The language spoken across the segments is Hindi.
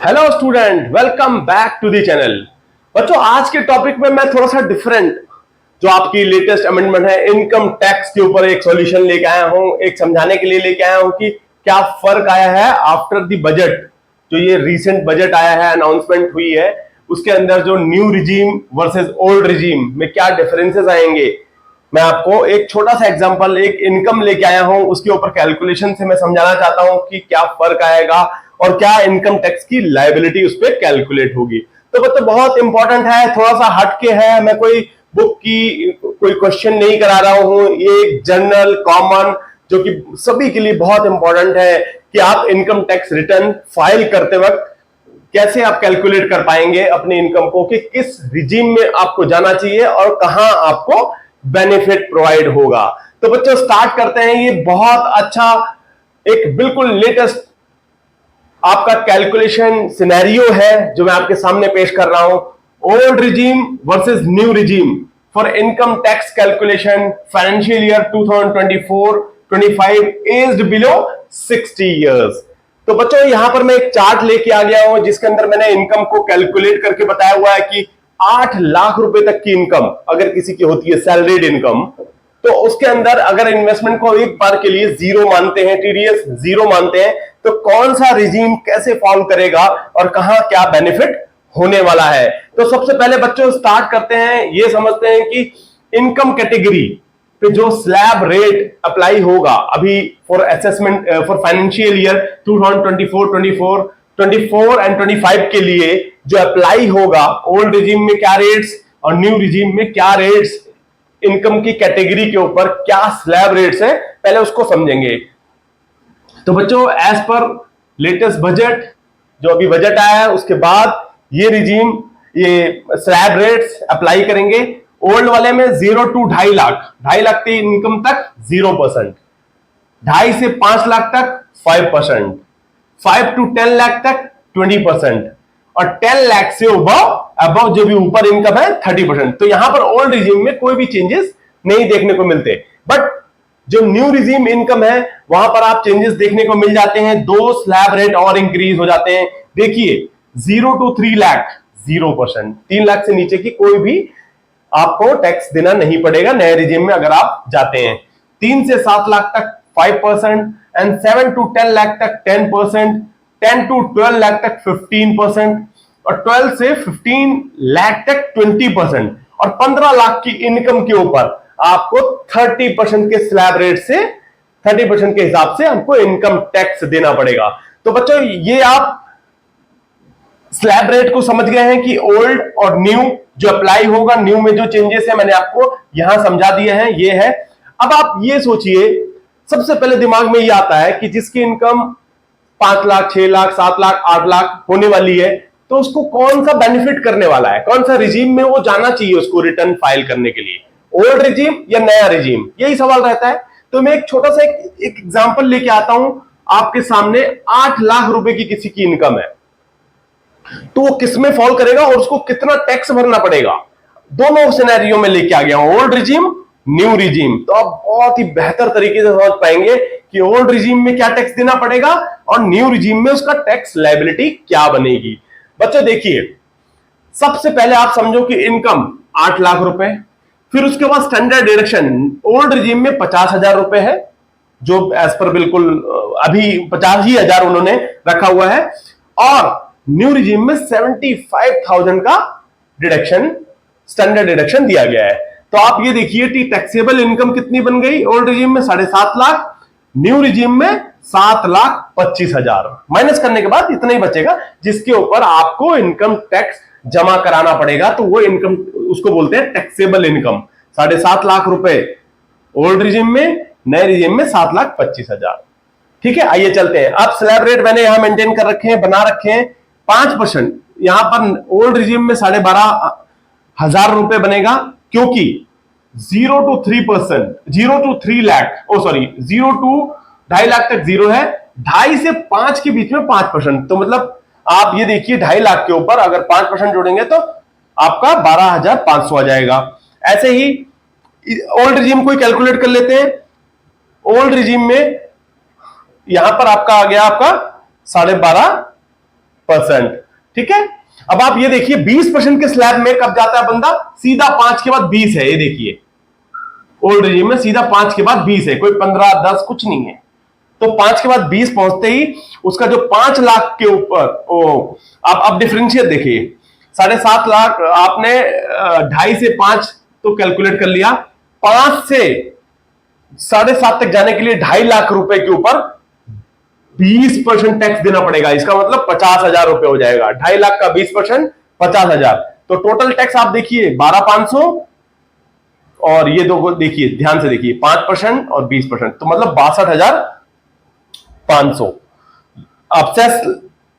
Hello student, welcome back to the channel. बच्चों, आज के टॉपिक में मैं थोड़ा सा डिफरेंट जो आपकी लेटेस्ट अमेंडमेंट है इनकम टैक्स के ऊपर एक सॉल्यूशन लेके आया हूं, एक समझाने के लिए लेके आया हूं कि क्या फर्क आया है आफ्टर द बजट। जो ये रीसेंट बजट आया है, अनाउंसमेंट हुई है, उसके अंदर जो new regime versus old regime में क्या डिफरेंसेस आएंगे। मैं आपको एक छोटा सा एग्जांपल, एक इनकम लेके आया हूं, उसके ऊपर कैलकुलेशन से मैं समझाना चाहता हूं कि क्या फर्क आएगा और क्या इनकम टैक्स की लायबिलिटी उस पर कैलकुलेट होगी। तो बच्चों बहुत इंपॉर्टेंट है, थोड़ा सा हटके है, मैं कोई बुक की कोई क्वेश्चन नहीं करा रहा हूं, ये एक जनरल कॉमन जो कि सभी के लिए बहुत इंपॉर्टेंट है कि आप इनकम टैक्स रिटर्न फाइल करते वक्त कैसे आप कैलकुलेट कर पाएंगे अपनी इनकम को, कि किस रिजीम में आपको जाना चाहिए और कहां आपको बेनिफिट प्रोवाइड होगा। तो बच्चों स्टार्ट करते हैं। ये बहुत अच्छा एक बिल्कुल लेटेस्ट आपका कैलकुलेशन सिनेरियो है जो मैं आपके सामने पेश कर रहा हूं। Old regime versus new regime for income tax calculation financial year 2024-25 aged below 60 years. तो बच्चों यहां पर मैं एक चार्ट लेके आ गया हूं जिसके अंदर मैंने इनकम को कैलकुलेट करके बताया हुआ है कि 8 लाख रुपए तक की इनकम अगर किसी की होती है सैलरीड इनकम, तो उसके अंदर अगर इन्वेस्टमेंट को एक बार के लिए जीरो मानते हैं, टीडीएस जीरो मानते हैं, तो कौन सा रिजीम कैसे फॉलो करेगा और कहां क्या बेनिफिट होने वाला है। तो सबसे पहले बच्चों स्टार्ट करते हैं, ये समझते हैं कि इनकम कैटेगरी पे जो स्लैब रेट अप्लाई होगा अभी for assessment for financial year 2024 and 25 के लिए जो अप्लाई होगा, ओल्ड रिजीम में क्या रेट्स और न्यू रिजीम में क्या रेट्स, इनकम की कैटेगरी के ऊपर क्या स्लैब रेट्स है, पहले उसको समझेंगे। तो बच्चों एज पर लेटेस्ट बजट, जो अभी बजट आया है उसके बाद ये रिजीम, ये स्लैब रेट्स अप्लाई करेंगे। ओल्ड वाले में 0 to 2.5 लाख, 2.5 लाख की इनकम तक 0%, 2.5 से 5 लाख तक 5%, 5 to 10 लाख तक 20% और 10 लाख से अबव जो भी ऊपर इनकम है 30%। तो यहां पर ओल्ड रिजीम में कोई भी चेंजेस नहीं देखने को मिलते, बट जो न्यू रिजीम इनकम है वहां पर आप चेंजेस देखने को मिल जाते हैं। 2 स्लैब रेट और इंक्रीज हो जाते हैं। देखिए 0 to 3 लाख 0%, 3 लाख से नीचे की कोई भी आपको टैक्स देना नहीं पड़ेगा नए रिजीम में अगर आप जाते हैं। 3 से 7 लाख तक 5% एंड 7 to 10 लाख तक 10%, 10 to 12 लाख तक 15% और 12 से 15 लाख तक 20% और 15 लाख की इनकम के ऊपर आपको 30% के स्लैब रेट से 30% के हिसाब से हमको इनकम टैक्स देना पड़ेगा। तो बच्चों ये आप स्लैब रेट को समझ गए हैं कि ओल्ड और न्यू जो अप्लाई होगा, न्यू में जो चेंजेस है मैंने आपको यहां समझा दिए हैं, ये है। अब आप ये सोचिए, सबसे पहले दिमाग में ये आता है कि जिसकी इनकम 5 लाख 6 लाख 7 लाख 8 लाख होने वाली है, तो उसको कौन सा बेनिफिट करने वाला है, कौन सा रिजीम में वो जाना चाहिए उसको रिटर्न फाइल करने के लिए, ओल्ड रिजीम या नया रिजीम, यही सवाल रहता है। तो मैं एक छोटा सा एक एग्जांपल लेके आता हूं आपके सामने। 8 लाख रुपए की किसी की इनकम है, तो वो किस में फॉल करेगा और उसको कितना टैक्स भरना पड़ेगा, दोनों सिनेरियो में लेके आ गया हूं, ओल्ड रिजीम न्यू रिजीम। तो आप बहुत ही बेहतर तरीके से समझ पाएंगे कि ओल्ड रिजीम में क्या टैक्स देना पड़ेगा और न्यू रिजीम में उसका टैक्स लायबिलिटी क्या बनेगी। बच्चों देखिए, सबसे पहले आप समझो कि इनकम 8 लाख रुपए, फिर उसके बाद स्टैंडर्ड डिडक्शन ओल्ड रिजीम में 50,000 रुपए है, जो एज पर बिल्कुल अभी 50,000 उन्होंने रखा हुआ है, और न्यू रिजीम में 75,000 का डिडक्शन, स्टैंडर्ड डिडक्शन दिया गया है। तो आप ये देखिए कि टैक्सेबल इनकम कितनी बन गई, ओल्ड रिजीम में 7.5 लाख, न्यू रिजीम में 7,25,000। माइनस करने के बाद इतना ही बचेगा जिसके ऊपर आपको इनकम टैक्स जमा कराना पड़ेगा। तो वो इनकम उसको बोलते हैं टैक्सेबल इनकम। 7.5 लाख रुपए ओल्ड रिजीम में, नए रिजीम में 7,25,000। ठीक है, आइए चलते हैं। अब स्लैब रेट मैंने यहां मेंटेन कर रखे हैं, बना रखे हैं 5%। यहां पर ओल्ड रिजीम में 12,500 रुपए बनेगा, क्योंकि 0 to 3%, 0 to 3 lakh, 0 to 2.5 lakh तक 0 है, 2.5 से 5 के बीच में 5%। तो मतलब आप ये देखिए 2.5 लाख के ऊपर अगर 5% जोड़ेंगे तो आपका 12,500 आ जाएगा। ऐसे ही ओल्ड रिजीम को कैलकुलेट कर लेते हैं। ओल्ड रिजीम में यहां पर आपका आ गया आपका 12.5 परसेंट। ठीक है, अब आप ये देखिए 20% के स्लैब में कब जाता है बंदा, सीधा 5 के बाद 20 है, ये देखिए ओल्ड रिजीम में सीधा 5 के बाद 20 है, कोई 15 10 कुछ नहीं है। तो 5 के बाद 20 पहुंचते ही उसका जो 5 लाख के ऊपर आप डिफरेंशिएट देखिए, 7.5 लाख आपने 2.5 से 5 तो कैलकुलेट कर लिया, 5 से 7.5 तक जाने के लिए 2.5 लाख रुपए के ऊपर 20% टैक्स देना पड़ेगा। इसका मतलब 50,000 रुपए हो जाएगा। 2.5 लाख का 20% 50,000, तो टोटल टैक्स आप देखिए 12,500, और ये दो देखिए ध्यान से देखिए 5% और 20%, तो मतलब 62,500। अब सेस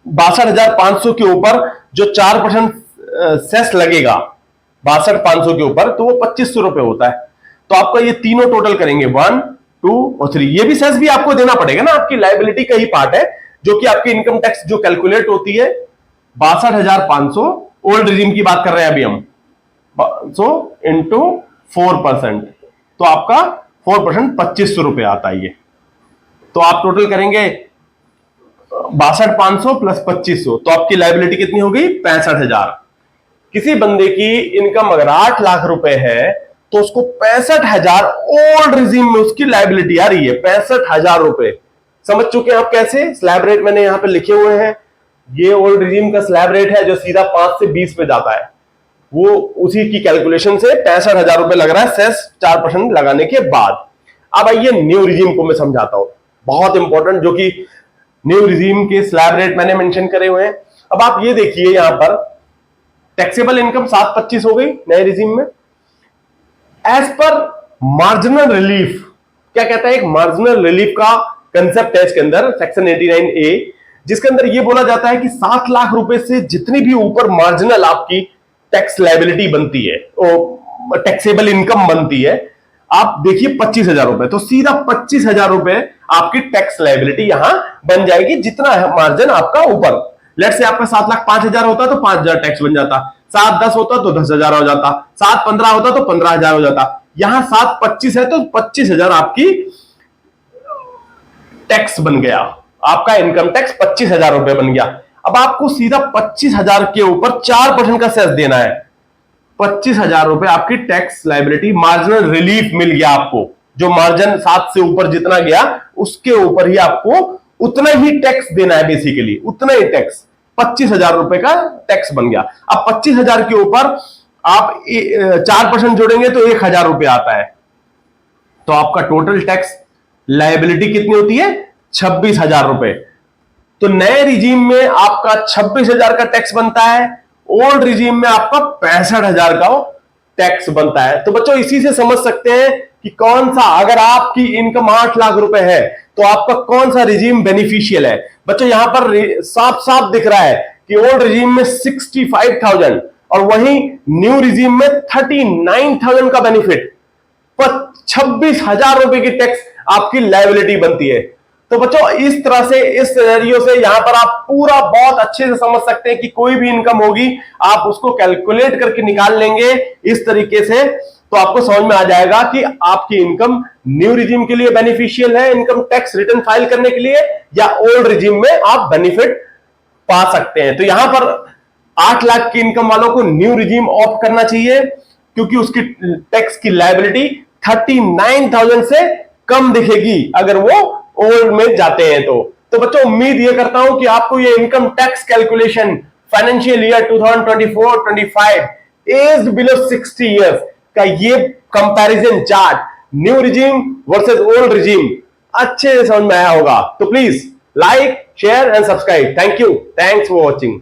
62,500 के ऊपर जो 4% सेस लगेगा 62,500 के ऊपर, तो वो 2,500 रुपए होता है। तो आपका ये तीनों टोटल करेंगे 1 2 और 3, ये भी सेस भी आपको देना पड़ेगा ना, आपकी लायबिलिटी का ही पार्ट है, जो कि आपकी इनकम टैक्स जो कैलकुलेट होती है 62,500, ओल्ड रिजीम की बात कर रहे हैं अभी हम, 500 इंटू 4%, तो आपका 4% 2,500 रुपए आता है ये। तो आप टोटल करेंगे 62,500 प्लस 2,500, तो आपकी लायबिलिटी कितनी हो गई, 65,000। किसी बंदे की इनकम अगर 8 लाख रुपए है तो उसको 65,000 ओल्ड रिजीम में उसकी लायबिलिटी आ रही है, 65,000 रुपए। समझ चुके हैं आप कैसे, स्लैब रेट मैंने यहां पे लिखे हुए हैं, ये ओल्ड रिजीम का स्लैब रेट है जो सीधा 5 से 20 पे जाता है, वो उसी की कैलकुलेशन से 65,000 रुपए लग रहा है सेस 4% लगाने के बाद। अब आइए न्यू रिजीम को मैं समझाता हूं, बहुत इंपॉर्टेंट, जो कि न्यू रिजीम के स्लैब रेट मैंने मेंशन करे हुए हैं। अब आप ये देखिए यहां पर टैक्सेबल इनकम 725 हो गई नए रिजीम में। एज पर मार्जिनल रिलीफ, क्या कहता है, एक मार्जिनल रिलीफ का कंसेप्ट है इसके अंदर, सेक्शन 89A, जिसके अंदर यह बोला जाता है कि 7 लाख रुपए से जितनी भी ऊपर मार्जिनल आपकी टैक्स लायबिलिटी बनती है, टैक्सेबल इनकम बनती है, आप देखिए 25,000 रुपए, तो सीधा 25,000 रुपए आपकी टैक्स लायबिलिटी यहां बन जाएगी, जितना मार्जिन आपका ऊपर। लेट से आपका 7,05,000 होता तो 5,000 टैक्स बन जाता, 7,10 होता तो 10,000 हो जाता, 7,15 होता तो 15,000 हो जाता, यहां 7,25 है तो 25,000 आपकी टैक्स बन गया, आपका इनकम टैक्स 25,000 रुपए बन गया। अब आपको सीधा 25,000 के ऊपर 4% का सेस देना है, 25,000 रुपए आपकी टैक्स लायबिलिटी, मार्जिनल रिलीफ मिल गया आपको, जो मार्जिन 7 से ऊपर जितना गया उसके ऊपर ही आपको उतना ही टैक्स देना है, बेसिकली उतना ही टैक्स, 25,000 रुपए का टैक्स बन गया। अब 25,000 के ऊपर आप 4% जोड़ेंगे तो 1,000 रुपए आता है, तो आपका टोटल टैक्स लायबिलिटी कितनी होती है, 26,000 रुपए। तो नए रिजीम में आपका 26,000 का टैक्स बनता है, ओल्ड रिजीम में आपका 65,000 का टैक्स बनता है। तो बच्चों इसी से समझ सकते हैं कि कौन सा, अगर आपकी इनकम 8 लाख रुपए है तो आपका कौन सा रिजीम बेनिफिशियल है। बच्चों यहां पर साफ साफ दिख रहा है कि ओल्ड रिजीम में 65,000 और वहीं न्यू रिजीम में 39,000 का बेनिफिट, 26,000 रुपए की टैक्स आपकी लायबिलिटी बनती है। तो बच्चों इस तरह से, इस सिनेरियो से यहां पर आप पूरा बहुत अच्छे से समझ सकते हैं कि कोई भी इनकम होगी आप उसको कैलकुलेट करके निकाल लेंगे इस तरीके से, तो आपको समझ में आ जाएगा कि आपकी इनकम न्यू रिजीम के लिए बेनिफिशियल है इनकम टैक्स रिटर्न फाइल करने के लिए, या ओल्ड रिजीम में आप बेनिफिट पा सकते हैं। तो यहां पर 8 लाख की इनकम वालों को न्यू रिजीम ऑप्ट करना चाहिए, क्योंकि उसकी टैक्स की लायबिलिटी 39,000 से कम दिखेगी अगर वो ओल्ड में जाते हैं। तो बच्चों उम्मीद ये करता हूं कि आपको ये income tax calculation financial year 2024-25 as below 60 years का ये comparison chart, new regime versus old regime, अच्छे से समझ में आया होगा। तो please like share and subscribe. Thank you, thanks for watching.